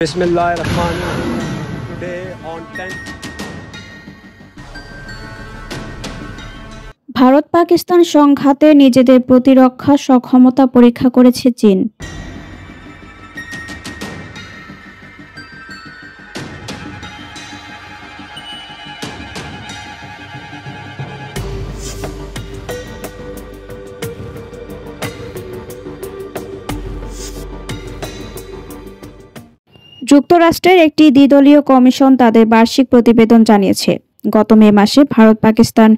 Bismillahirrahmanirrahim. Today on 10th Bharat Pakistan সংঘাতে নিজেদের প্রতিরক্ষা সক্ষমতা পরীক্ষা করেছে চীন। যুক্তরাষ্ট্রের একটি দ্বিদলীয় কমিশন তাদের বার্ষিক প্রতিবেদন জানিয়েছে, গত মে মাসে ভারত পাকিস্তান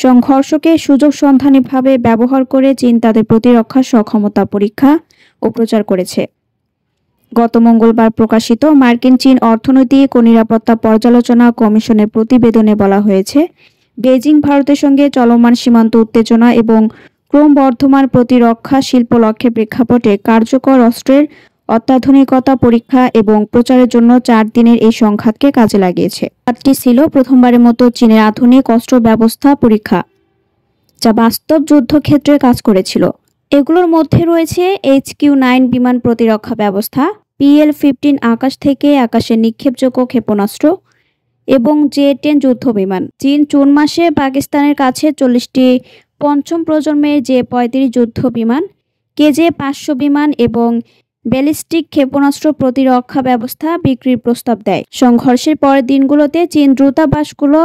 সংঘর্ষকে সুযোগ সন্ধানীভাবে ব্যবহার করে চীন তাদের প্রতিরক্ষা সক্ষমতা পরীক্ষা ও প্রচার করেছে। গত মঙ্গলবার প্রকাশিত মার্কিন চীন অর্থনৈতিক ও নিরাপত্তা পর্যালোচনা কমিশনের প্রতিবেদনে বলা হয়েছে, বেইজিং ভারতের সঙ্গে চলমান সীমান্ত উত্তেজনা এবং ক্রমবর্ধমান প্রতিরক্ষা শিল্প লক্ষ্যের প্রেক্ষাপটে কার্যকর অস্ত্রের অত্যাধুনিকতা পরীক্ষা এবং প্রচারের জন্য 4 দিনের এই সংঘাতকে কাজে লাগিয়েছে। কাজটি ছিল প্রথমবারের মতো চীনের আধুনিক অস্ত্র ব্যবস্থা পরীক্ষা, যা বাস্তব যুদ্ধক্ষেত্রে কাজ করেছিল। এগুলোর মধ্যে রয়েছে HQ-9 বিমান প্রতিরক্ষা ব্যবস্থা, PL-15 আকাশ থেকে আকাশে নিক্ষেপযোগ্য ক্ষেপণাস্ত্র এবং J-10 যুদ্ধ বিমান। চীন জুন মাসে পাকিস্তানের কাছে 40টি পঞ্চম প্রজন্মের J-35 যুদ্ধ বিমান, KJ-500 বিমান এবং ব্যালিস্টিক ক্ষেপণাস্ত্র প্রতিরক্ষা ব্যবস্থা বিক্রির প্রস্তাব দেয়। সংঘর্ষের পরের দিনগুলোতে চীন দূতাবাসগুলো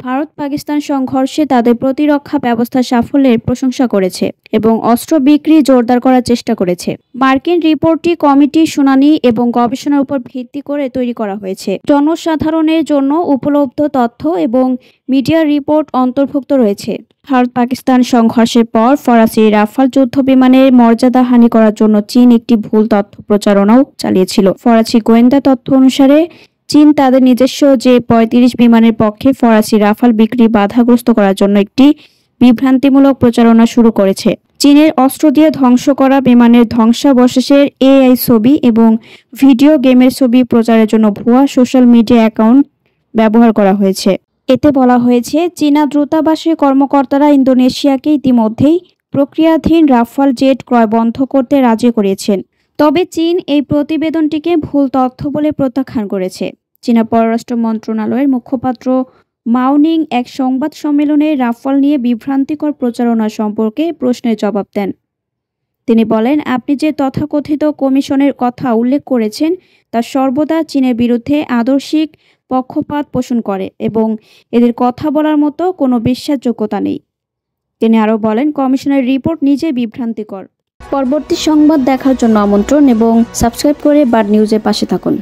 ভারত পাকিস্তান সংঘর্ষে তাদের প্রতিরক্ষা ব্যবস্থা সাফল্যের প্রশংসা করেছে এবং অস্ত্র বিক্রি জোরদার করার চেষ্টা করেছে। মার্কিন রিপোর্টটি কমিটি শুনানি এবং গবেষণার উপর ভিত্তি করে তৈরি করা হয়েছে। জনসাধারণের জন্য উপলব্ধ তথ্য এবং মিডিয়া রিপোর্ট অন্তর্ভুক্ত রয়েছে। ভারত পাকিস্তান সংঘর্ষের পর ফরাসি রাফাল যুদ্ধ বিমানের মর্যাদাহানি করার জন্য চীন একটি ভুল তথ্য প্রচারণাও চালিয়েছিল। ফরাসি গোয়েন্দা তথ্য অনুসারে চীন তাদের নিজস্ব J-35 বিমানের পক্ষে ফরাসি রাফাল বিক্রি বাধাগ্রস্ত করার জন্য একটি বিভ্রান্তিমূলক প্রচারণা শুরু করেছে। চীনের অস্ত্র দিয়ে ধ্বংস করা বিমানের ধ্বংসাবশেষের AI ছবি এবং ভিডিও গেমের ছবি প্রচারের জন্য ভুয়া সোশ্যাল মিডিয়া অ্যাকাউন্ট ব্যবহার করা হয়েছে। এতে বলা হয়েছে, চীনা দূতাবাসের কর্মকর্তারা ইন্দোনেশিয়াকে ইতিমধ্যেই প্রক্রিয়াধীন রাফাল জেট ক্রয় বন্ধ করতে রাজি করিয়েছেন। তবে চীন এই প্রতিবেদনটিকে ভুল তথ্য বলে প্রত্যাখ্যান করেছে। চীনা পররাষ্ট্র মন্ত্রণালয়ের মুখপাত্র মাওনিং এক সংবাদ সম্মেলনে রাফাল নিয়ে বিভ্রান্তিকর প্রচারণা সম্পর্কে প্রশ্নের জবাব দেন। তিনি বলেন, আপনি যে তথাকথিত কমিশনের কথা উল্লেখ করেছেন তা সর্বদা চীনের বিরুদ্ধে আদর্শিক পক্ষপাত পোষণ করে এবং এদের কথা বলার মতো কোনো বিশ্বাসযোগ্যতা নেই। তিনি আরও বলেন, কমিশনের রিপোর্ট নিজেই বিভ্রান্তিকর। পরবর্তী সংবাদ দেখার জন্য আমন্ত্রণ এবং সাবস্ক্রাইব করে বার্ড নিউজের পাশে থাকুন।